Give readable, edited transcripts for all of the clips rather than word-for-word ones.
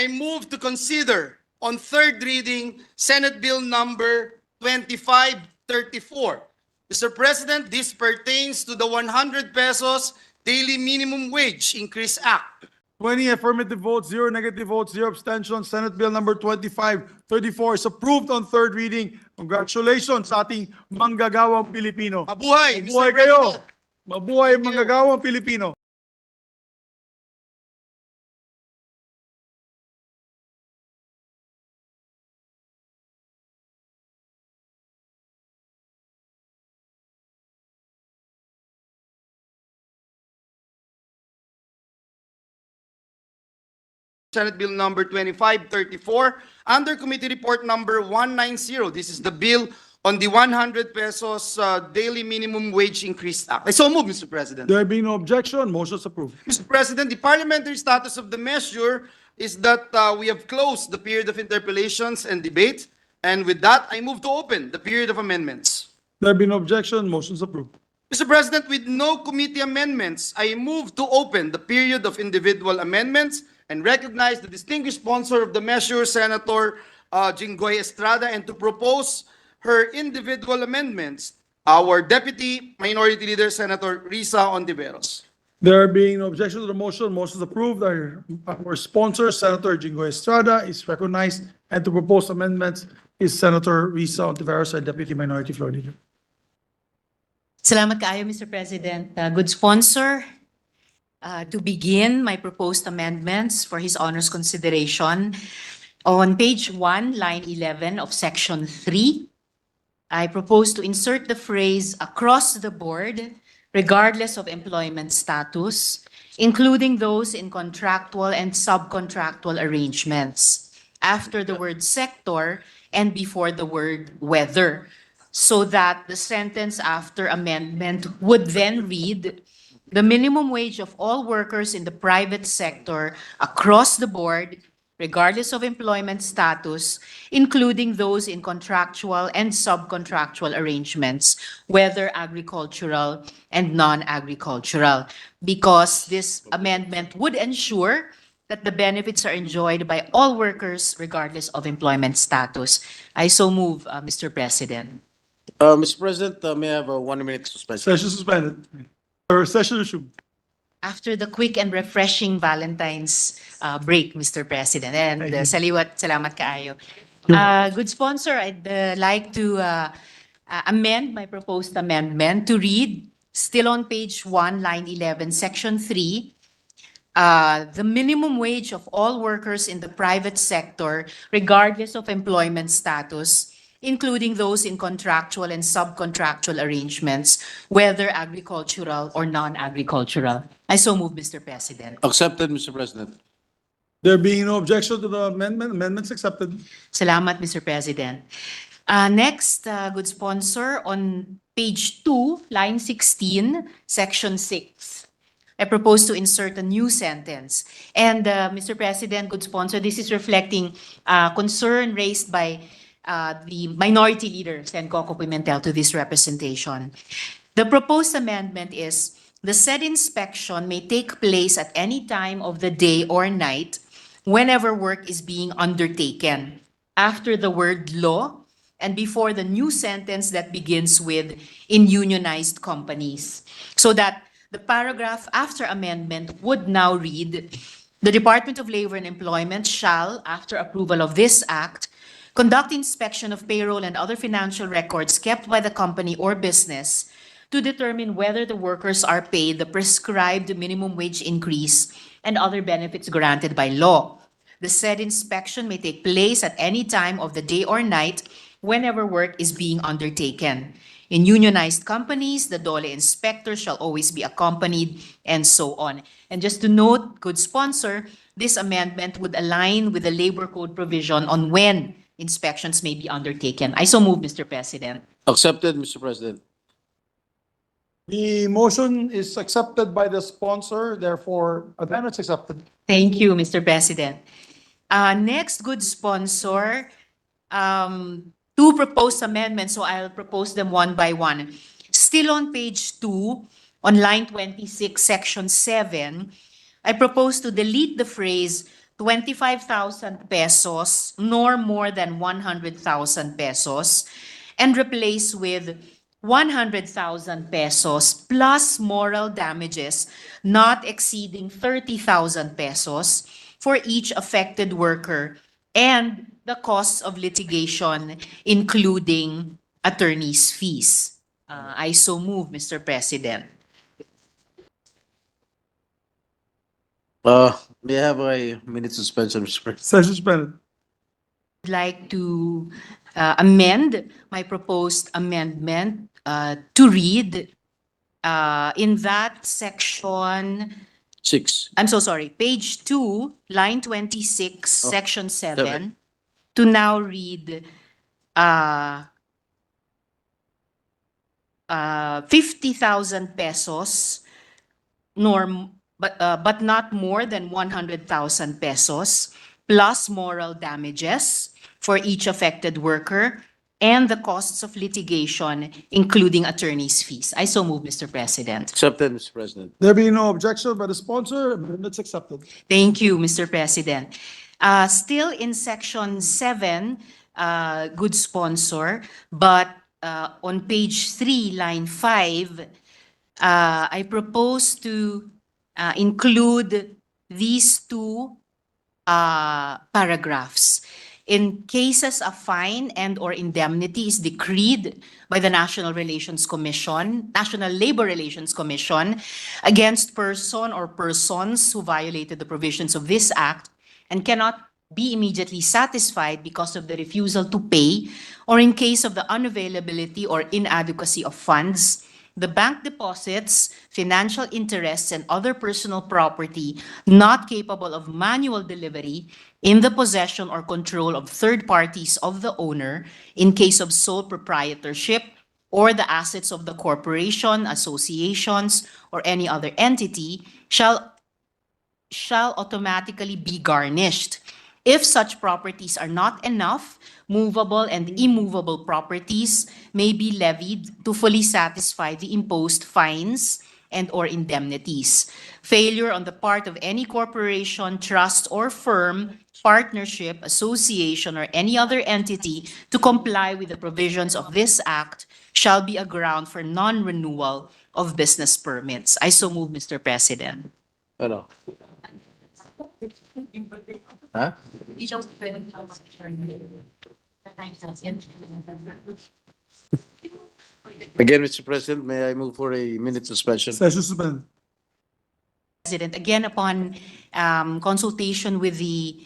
I move to consider on third reading Senate Bill number 2534. Mr. President, this pertains to the 100 pesos daily minimum wage increase act. 20 affirmative votes, 0 negative votes, 0 abstentions. Senate Bill number 2534 is approved on third reading. Congratulations sa ating manggagawang Pilipino. Mabuhay, Mabuhay Mr. kayo! President. Mabuhay Thank you. manggagawang Pilipino! Senate Bill number 2534 under Committee Report number 190. This is the bill on the 100 pesos daily minimum wage increase act. I so move, Mr. President. There being no objection, motion is approved. Mr. President, the parliamentary status of the measure is that we have closed the period of interpellations and debate. And with that, I move to open the period of amendments. There being no objection, motion is approved. Mr. President, with no committee amendments, I move to open the period of individual amendments and recognize the distinguished sponsor of the measure, Senator Jinggoy Estrada, and to propose her individual amendments, our Deputy Minority Leader, Senator Risa Ontiveros. There being no objection to the motion, motion is approved. Our sponsor, Senator Jinggoy Estrada, is recognized, and to propose amendments is Senator Risa Ontiveros, our Deputy Minority Floor Leader. Salamat kaayo, Mr. President. Good sponsor, to begin my proposed amendments for his honor's consideration. On page 1, line 11 of section 3, I propose to insert the phrase across the board, regardless of employment status, including those in contractual and subcontractual arrangements, after the word sector and before the word whether, so that the sentence after amendment would then read, the minimum wage of all workers in the private sector across the board, regardless of employment status, including those in contractual and subcontractual arrangements, whether agricultural and non-agricultural, because this amendment would ensure that the benefits are enjoyed by all workers regardless of employment status. I so move, Mr. President. Mr. President, may I have a 1 minute suspension? Session suspended. Or session resumed. After the quick and refreshing Valentine's break, Mr. President, and Thank you. salamat kaayo. Good sponsor, I'd like to amend my proposed amendment to read, still on page 1, line 11, section 3, the minimum wage of all workers in the private sector, regardless of employment status, including those in contractual and subcontractual arrangements, whether agricultural or non-agricultural. I so move, Mr. President. Accepted, Mr. President. There being no objection to the amendment, amendments accepted. Salamat, Mr. President. Next, good sponsor, on page 2, line 16, section 6. I propose to insert a new sentence. And Mr. President, good sponsor, this is reflecting concern raised by the minority leader, Sen. Coco Pimentel, to this representation. The proposed amendment is, the said inspection may take place at any time of the day or night whenever work is being undertaken, after the word law and before the new sentence that begins with in unionized companies, so that the paragraph after amendment would now read, the Department of Labor and Employment shall, after approval of this act, conduct inspection of payroll and other financial records kept by the company or business to determine whether the workers are paid the prescribed minimum wage increase and other benefits granted by law. The said inspection may take place at any time of the day or night whenever work is being undertaken. In unionized companies, the DOLE inspector shall always be accompanied, and so on. And just to note, good sponsor, this amendment would align with the Labor Code provision on when inspections may be undertaken. I so move, Mr. President. Accepted, Mr. President. The motion is accepted by the sponsor, therefore, amendments accepted. Thank you, Mr. President. Next, good sponsor, two proposed amendments, so I'll propose them one by one. Still on page 2, on line 26, section 7, I propose to delete the phrase 25,000 pesos nor more than 100,000 pesos and replace with 100,000 pesos plus moral damages not exceeding 30,000 pesos for each affected worker and the costs of litigation, including attorney's fees. I so move, Mr. President. May I have a minute suspension, Mr. President? Session suspended. I'd like to amend my proposed amendment to read in that section, 6. I'm so sorry, page 2, line 26, Oh, section 7, seven. to now read 50,000 pesos but not more than 100,000 pesos plus moral damages for each affected worker and the costs of litigation, including attorney's fees. I so move, Mr. President. Accepted, Mr. President. There being no objection by the sponsor, amendments accepted. Thank you, Mr. President. Still in section 7, good sponsor, but on page 3, line 5, I propose to include these two paragraphs. In cases a fine and/or indemnity is decreed by the National Labor Relations Commission against person or persons who violated the provisions of this act and cannot be immediately satisfied because of the refusal to pay, or in case of the unavailability or inadequacy of funds, the bank deposits, financial interests, and other personal property not capable of manual delivery in the possession or control of third parties of the owner in case of sole proprietorship or the assets of the corporation, associations, or any other entity shall automatically be garnished. If such properties are not enough, movable and immovable properties may be levied to fully satisfy the imposed fines and/or indemnities. Failure on the part of any corporation, trust, or firm, partnership, association, or any other entity to comply with the provisions of this act shall be a ground for non-renewal of business permits. I so move, Mr. President. Ano? Huh? Again, Mr. President, may I move for a minute suspension? Session suspended. President, again, upon consultation with the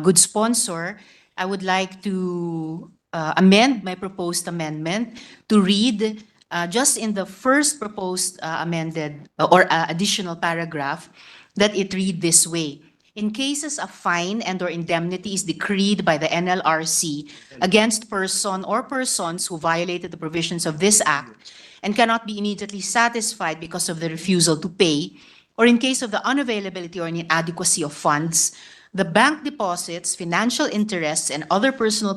good sponsor, I would like to amend my proposed amendment to read just in the first proposed amended or additional paragraph that it read this way. In cases a fine and/or indemnity is decreed by the NLRC against person or persons who violated the provisions of this act and cannot be immediately satisfied because of the refusal to pay, or in case of the unavailability or inadequacy of funds, the bank deposits, financial interests, and other personal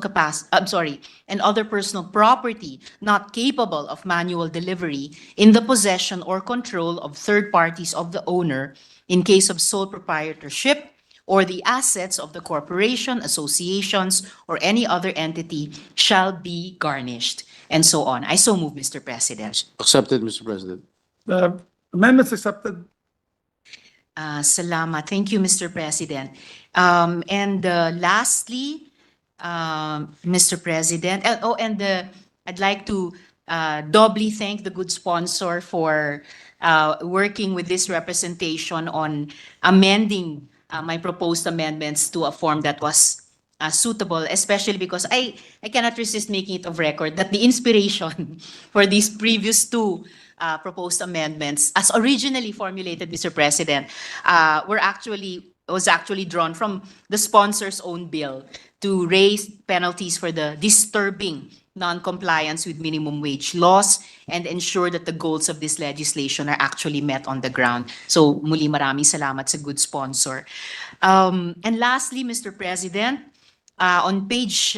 property not capable of manual delivery in the possession or control of third parties of the owner in case of sole proprietorship or the assets of the corporation, associations, or any other entity shall be garnished, and so on. I so move, Mr. President. Accepted, Mr. President. Amendments accepted. Salamat. Thank you, Mr. President. Lastly, Mr. President, I'd like to doubly thank the good sponsor for working with this representation on amending my proposed amendments to a form that was suitable, especially because I cannot resist making it of record that the inspiration for these previous two proposed amendments, as originally formulated, Mr. President, was actually drawn from the sponsor's own bill to raise penalties for the disturbing non-compliance with minimum wage laws and ensure that the goals of this legislation are actually met on the ground. So muli maraming salamat sa good sponsor. And lastly, Mr. President, on page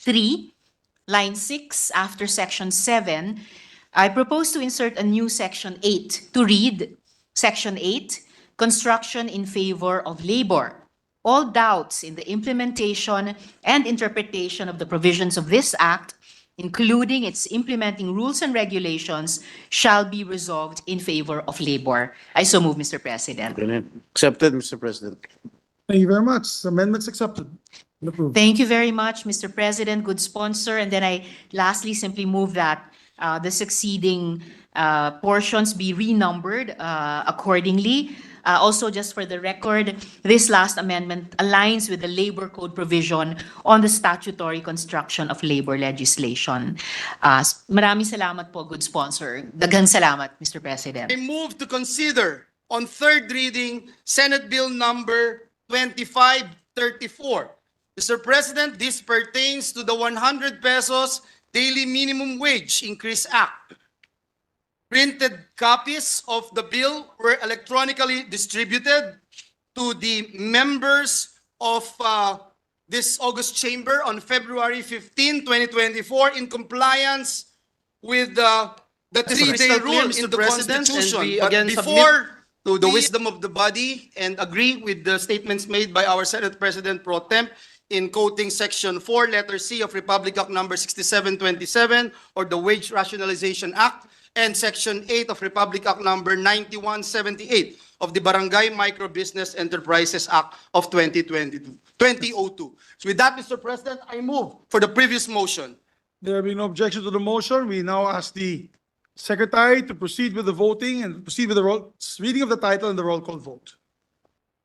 3, line 6, after section 7, I propose to insert a new section 8 to read section 8 construction in favor of labor. All doubts in the implementation and interpretation of the provisions of this act, including its implementing rules and regulations, shall be resolved in favor of labor. I so move, Mr. President. Accepted, Mr. President. Thank you very much. Amendments accepted and approved. Thank you very much, Mr. President, good sponsor. And then I lastly simply move that the succeeding portions be renumbered accordingly. Also, just for the record, this last amendment aligns with the Labor Code provision on the statutory construction of labor legislation. Maraming salamat po, good sponsor. Daghang salamat, Mr. President. I move to consider on third reading Senate Bill number 2534. Mr. President, this pertains to the 100 pesos daily minimum wage increase act. Printed copies of the bill were electronically distributed to the members of this August chamber on February 15, 2024 in compliance with the three-day rule in the Constitution. But before to the wisdom of the body and agree with the statements made by our Senate President Pro Tem in quoting Section 4, letter C of Republic Act number 6727 or the Wage Rationalization Act and Section 8 of Republic Act number 9178 of the Barangay Micro Business Enterprises Act of 2002. So with that, Mr. President, I move for the previous motion. There being no objection to the motion, we now ask the Secretary to proceed with the voting and proceed with the reading of the title and the roll call vote.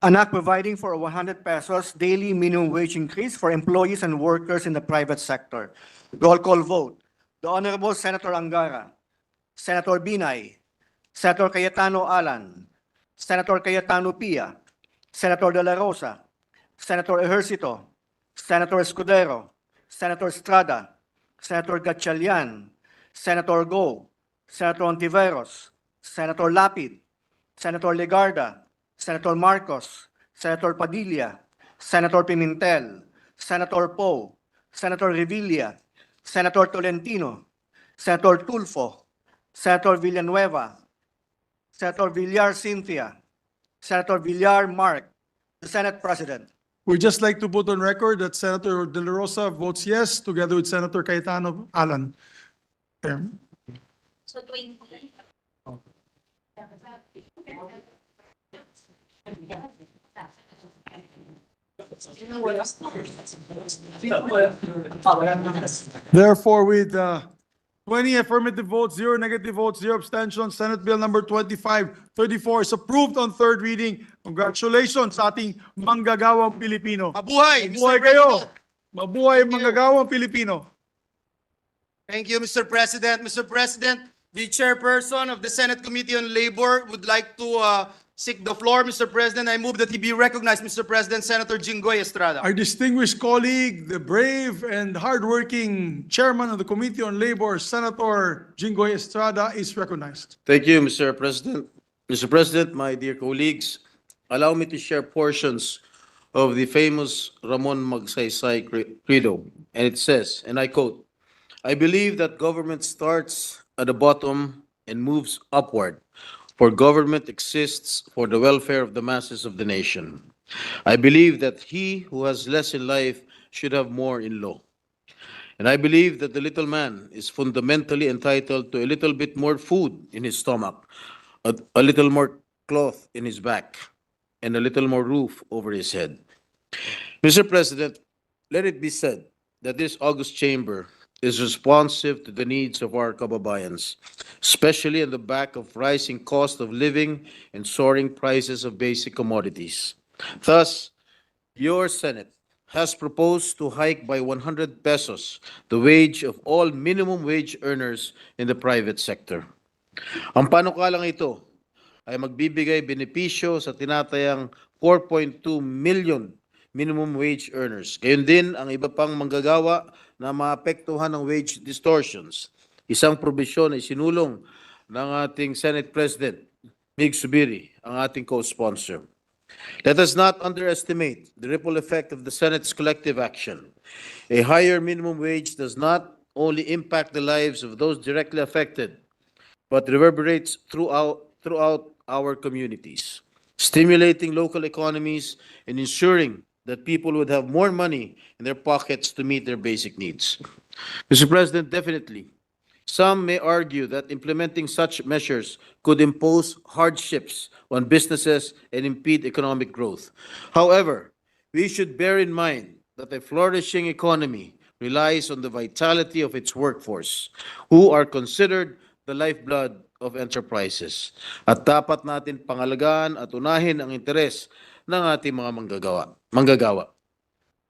An act providing for a 100 pesos daily minimum wage increase for employees and workers in the private sector. Roll call vote. The Honorable Senator Angara, Senator Binay, Senator Cayetano Alan, Senator Cayetano Pia, Senator De La Rosa, Senator Ejercito, Senator Escudero, Senator Estrada, Senator Gatchalian, Senator Go, Senator Ontiveros, Senator Lapid, Senator Legarda, Senator Marcos, Senator Padilla, Senator Pimentel, Senator Poe, Senator Revilla, Senator Tolentino, Senator Tulfo, Senator Villanueva, Senator Villar Cynthia, Senator Villar Mark, the Senate President. We'd just like to put on record that Senator De La Rosa votes yes, together with Senator Cayetano Alan. Okay. Therefore, with 20 affirmative votes, 0 negative votes, 0 abstentions, Senate Bill number 2534 is approved on third reading. Congratulations sa ating manggagawang Pilipino. Mabuhay, Mabuhay Mr. kayo! President. Mabuhay ang manggagawang Pilipino. Thank you, Mr. President. Mr. President, the chairperson of the Senate Committee on Labor would like to seek the floor. Mr. President, I move that he be recognized, Mr. President, Senator Jinggoy Estrada. Our distinguished colleague, the brave and hardworking chairman of the Committee on Labor, Senator Jinggoy Estrada, is recognized. Thank you, Mr. President. Mr. President, my dear colleagues, allow me to share portions of the famous Ramon Magsaysay credo. And it says, and I quote, "I believe that government starts at the bottom and moves upward, for government exists for the welfare of the masses of the nation. I believe that he who has less in life should have more in law. And I believe that the little man is fundamentally entitled to a little bit more food in his stomach, a little more cloth in his back, and a little more roof over his head." Mr. President, let it be said that this august chamber is responsive to the needs of our kababayans, especially on the back of rising cost of living and soaring prices of basic commodities. Thus, your Senate has proposed to hike by 100 pesos the wage of all minimum wage earners in the private sector. Ang panukalang ito ay magbibigay benepisyo sa tinatayang 4.2 million minimum wage earners. Gayon din ang iba pang manggagawa na maapektuhan ng wage distortions. Isang probisyon ay sinulong ng ating Senate President, Mig Subiri, ang ating co-sponsor. Let us not underestimate the ripple effect of the Senate's collective action. A higher minimum wage does not only impact the lives of those directly affected, but reverberates throughout our communities. stimulating local economies, and ensuring that people would have more money in their pockets to meet their basic needs. Mr. President, definitely, some may argue that implementing such measures could impose hardships on businesses and impede economic growth. However, we should bear in mind that a flourishing economy relies on the vitality of its workforce, who are considered the lifeblood of enterprises. At dapat natin pangalagaan at unahin ang interes ng ating mga manggagawa.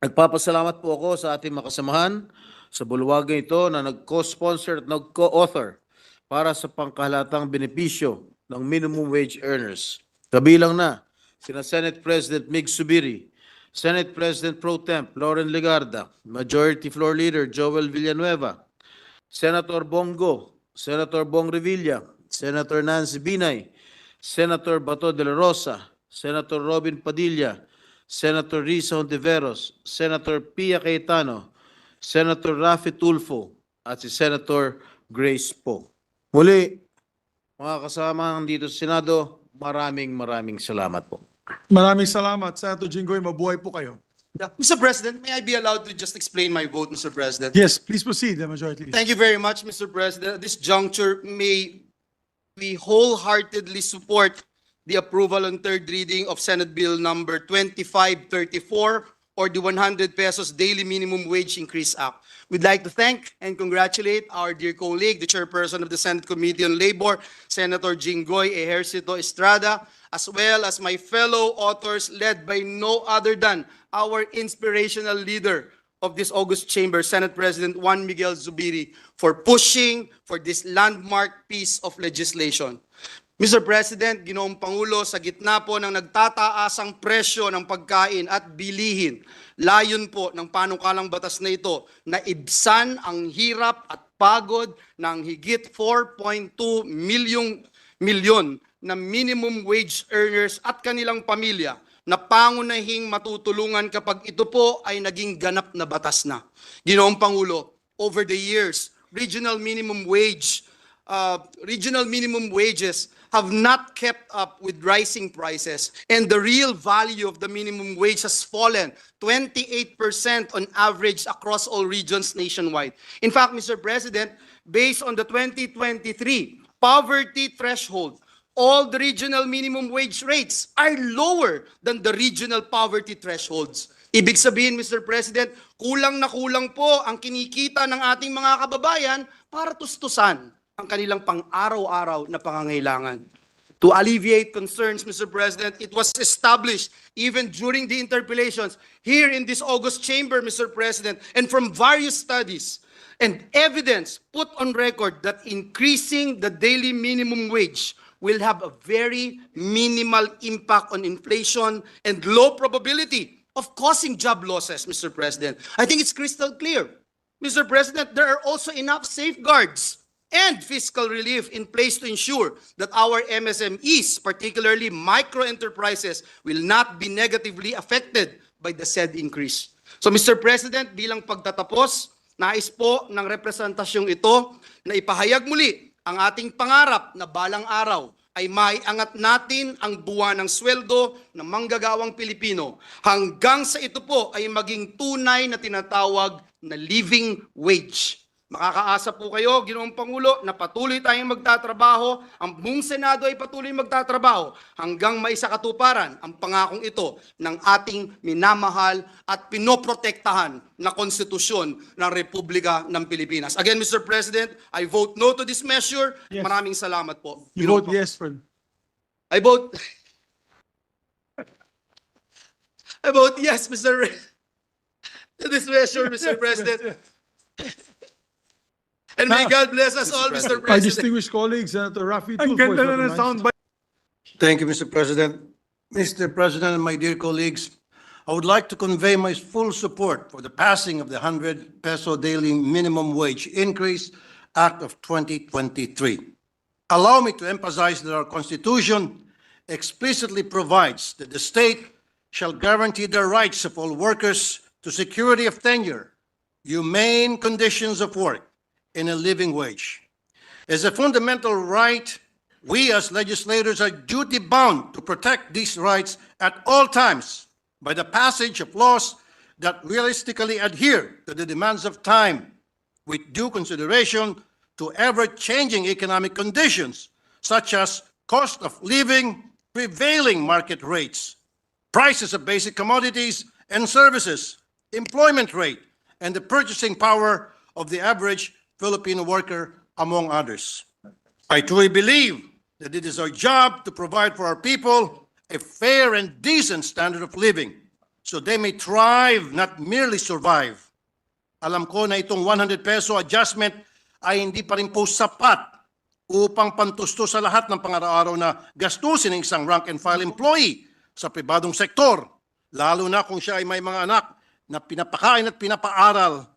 Nagpapasalamat po ako sa ating makasamahan sa bulwagan ito na nag-co-sponsor at nag-co-author para sa pangkahalatang benepisyo ng minimum wage earners. Kabilang na sina Senate President Mig Subiri, Senate President Pro Temp Lauren Legarda, Majority Floor Leader Joel Villanueva, Senator Bongo, Senator Bong Revilla, Senator Nancy Binay, Senator Bato de la Rosa, Senator Robin Padilla, Senator Risa Hontiveros, Senator Pia Cayetano, Senator Rafi Tulfo, at si Senator Grace Poe. Muli, mga kasama dito sa Senado, maraming salamat po. Maraming salamat, Senator Jinggoy. Mabuhay po kayo. Yeah. Mr. President, may I be allowed to just explain my vote, Mr. President? Yes, please proceed, the Majority Leader. Thank you very much, Mr. President. At this juncture, may we wholeheartedly support the approval on third reading of Senate Bill number 2534, or the 100 pesos daily minimum wage increase act. We'd like to thank and congratulate our dear colleague, the chairperson of the Senate Committee on Labor, Senator Jinggoy Ejercito Estrada, as well as my fellow authors led by no other than our inspirational leader of this August chamber, Senate President Juan Miguel Zubiri, for pushing for this landmark piece of legislation. Mr. President, Ginoong Pangulo, sa gitna po ng nagtataasang presyo ng pagkain at bilihin, layon po ng panukalang batas na ito na ibsan ang hirap at pagod ng higit 4.2 milyon na minimum wage earners at kanilang pamilya na pangunahing matutulungan kapag ito po ay naging ganap na batas na. Ginoong Pangulo, over the years, regional minimum wages have not kept up with rising prices, and the real value of the minimum wage has fallen 28% on average across all regions nationwide. In fact, Mr. President, based on the 2023 poverty threshold, all the regional minimum wage rates are lower than the regional poverty thresholds. Ibig sabihin, Mr. President, kulang na kulang po ang kinikita ng ating mga kababayan para tustusan ang kanilang pang-araw-araw na pangangailangan. To alleviate concerns, Mr. President, it was established even during the interpellations here in this August chamber, Mr. President, and from various studies and evidence put on record that increasing the daily minimum wage will have a very minimal impact on inflation and low probability of causing job losses, Mr. President. I think it's crystal clear. Mr. President, there are also enough safeguards and fiscal relief in place to ensure that our MSMEs, particularly micro enterprises, will not be negatively affected by the said increase. So, Mr. President, bilang pagtatapos, nais po ng representasyong ito na ipahayag muli ang ating pangarap na balang araw ay maiangat natin ang buwan ng sweldo ng manggagawang Pilipino hanggang sa ito po ay maging tunay na tinatawag na living wage. Makakaasa po kayo, Ginoong Pangulo, na patuloy tayong magtatrabaho, ang buong Senado ay patuloy magtatrabaho hanggang maisakatuparan ang pangakong ito ng ating minamahal at pinoprotektahan na konstitusyon ng Republika ng Pilipinas. Again, Mr. President, I vote no to this measure. Yes. Maraming salamat po. You vote yes, friend. I vote yes, Mr. To this measure, Mr. President. And may God bless us all, Mr. Our President. distinguished colleague, Senator Rafi Ang Tulfo. is ganda na ng recognized. soundbite. Thank you, Mr. President. Mr. President and my dear colleagues, I would like to convey my full support for the passing of the 100 peso daily minimum wage increase Act of 2023. Allow me to emphasize that our Constitution explicitly provides that the state shall guarantee the rights of all workers to security of tenure, humane conditions of work, and a living wage. As a fundamental right, we as legislators are duty-bound to protect these rights at all times by the passage of laws that realistically adhere to the demands of time with due consideration to ever-changing economic conditions such as cost of living, prevailing market rates, prices of basic commodities and services, employment rate, and the purchasing power of the average Filipino worker, among others. I truly believe that it is our job to provide for our people a fair and decent standard of living so they may thrive, not merely survive. Alam ko na itong 100 peso adjustment ay hindi pa rin po sapat upang pantusto sa lahat ng pang-araw-araw na gastusin ng isang rank and file employee sa pribadong sektor, lalo na kung siya ay may mga anak na pinapakain at pinapaaral.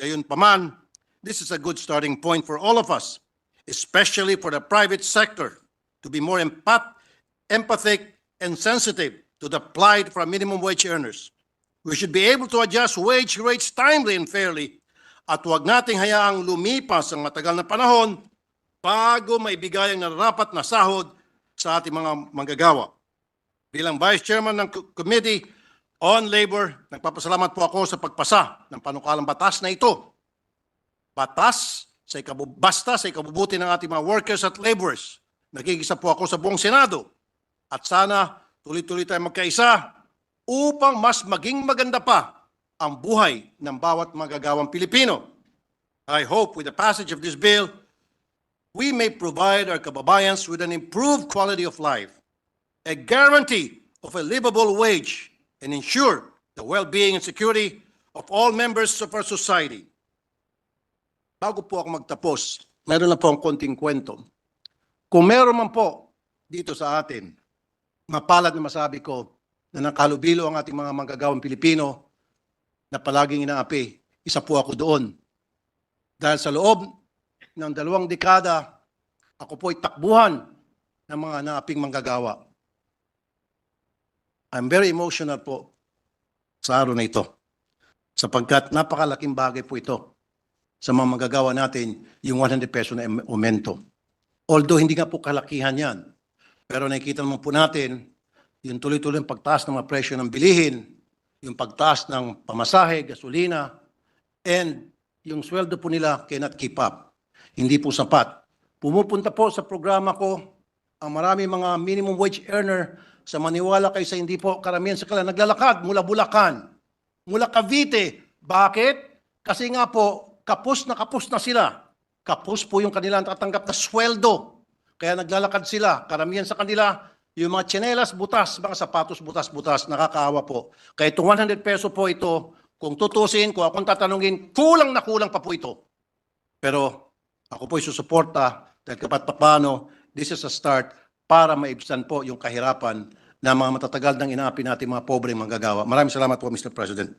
Gayunpaman, this is a good starting point for all of us, especially for the private sector, to be more empathic and sensitive to the plight for minimum wage earners. We should be able to adjust wage rates timely and fairly at huwag nating hayaang lumipas ang matagal na panahon bago maibigay ang nararapat na sahod sa ating mga manggagawa. Bilang Vice Chairman ng Committee on Labor, nagpapasalamat po ako sa pagpasa ng panukalang batas na ito. Batas basta sa ikabubuti ng ating mga workers at laborers. Nagkikisa po ako sa buong Senado. At sana tuloy-tuloy tayo magkaisa upang mas maging maganda pa ang buhay ng bawat manggagawang Pilipino. I hope with the passage of this bill, we may provide our kababayans with an improved quality of life, a guarantee of a livable wage, and ensure the well-being and security of all members of our society. Bago po ako magtapos, meron lang po ang konting kwento. Kung meron man po dito sa atin, mapalad na masabi ko na nakalubilo ang ating mga manggagawang Pilipino na palaging inaapi, isa po ako doon. Dahil sa loob ng 2 dekada, ako po ay takbuhan ng mga naaping manggagawa. I'm very emotional po sa araw na ito sapagkat napakalaking bagay po ito sa mga manggagawa natin yung 100 peso na aumento. Although hindi nga po kalakihan yan, pero nakikita naman po natin yung tuloy-tuloy ang pagtaas ng mga presyo ng bilihin, yung pagtaas ng pamasahe, gasolina, and yung sweldo po nila cannot keep up. Hindi po sapat. Pumupunta po sa programa ko ang marami mga minimum wage earner sa maniwala kayo sa hindi po karamihan sa kanila naglalakad mula Bulacan, mula Cavite. Bakit? Kasi nga po, kapos na sila. Kapos po yung kanilang natatanggap na sweldo. Kaya naglalakad sila. Karamihan sa kanila, yung mga tsinelas butas, mga sapatos butas-butas, nakakaawa po. Kaya itong 100 peso po ito, kung tutusin, kung akong tatanungin, kulang na kulang pa po ito. Pero ako po isusuporta dahil kapat paano, this is a start para maibsan po yung kahirapan na mga matatagal nang inaapi natin mga pobreng manggagawa. Maraming salamat po, Mr. President.